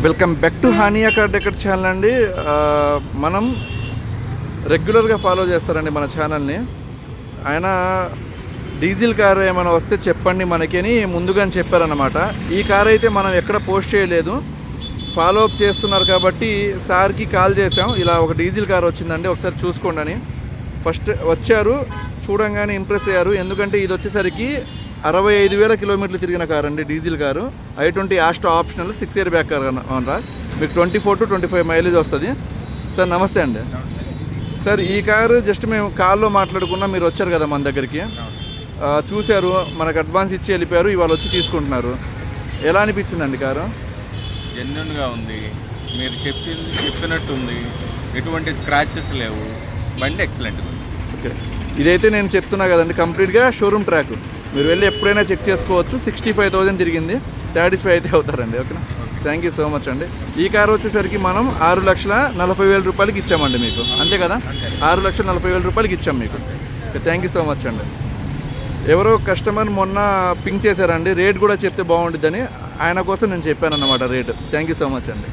Welcome back to Hania car decor channel అండి. మనం రెగ్యులర్గా ఫాలో చేస్తారండి మన ఛానల్ని. ఆయన డీజిల్ కార్ ఏమైనా వస్తే చెప్పండి మనకి అని ముందుగానే చెప్పారన్నమాట. ఈ కార్ అయితే మనం ఎక్కడ పోస్ట్ చేయలేదు, ఫాలో అప్ చేస్తున్నారు కాబట్టి సార్కి కాల్ చేసాం. ఇలా ఒక డీజిల్ కార్ వచ్చిందండి, ఒకసారి చూసుకోండి అని. ఫస్ట్ వచ్చారు, చూడంగానే ఇంప్రెస్ అయ్యారు. ఎందుకంటే ఇది వచ్చేసరికి 65,000 కిలోమీటర్లు తిరిగిన కార్ అండి, diesel car. i20 Asta optional 6 year back car అనమాట. మీకు 24 to 25 మైలేజ్ వస్తుంది. సార్ నమస్తే అండి. సార్ ఈ కారు జస్ట్ మేము కాల్లో మాట్లాడుకున్నాం, మీరు వచ్చారు కదా మన దగ్గరికి, చూశారు, మనకు అడ్వాన్స్ ఇచ్చి వెళ్ళిపోయారు. ఇవాళ వచ్చి తీసుకుంటున్నారు. ఎలా అనిపించిందండి కారు? జెన్యున్గా ఉంది, మీరు చెప్పినట్టు ఉంది, ఎటువంటి స్క్రాచెస్ లేవు, బండి ఎక్సలెంట్గా ఉంది. ఓకే, ఇదైతే నేను చెప్తున్నా కదండి, కంప్లీట్గా షోరూమ్ ట్రాక్. మీరు వెళ్ళి ఎప్పుడైనా చెక్ చేసుకోవచ్చు. 65,000 తిరిగింది, సాటిస్ఫై అయితే అవుతారండి. ఓకేనా, థ్యాంక్ యూ సో మచ్ అండి. ఈ కారు వచ్చేసరికి మనం 6,40,000 రూపాయలకి ఇచ్చామండి మీకు, అంతే కదా? 6,40,000 రూపాయలకి ఇచ్చాం మీకు. థ్యాంక్ యూ సో మచ్ అండి. ఎవరో కస్టమర్ మొన్న పింక్ చేశారండి, రేట్ కూడా చెప్తే బాగుంటుందని, ఆయన కోసం నేను చెప్పాను అన్నమాట rate. Thank you so much అండి.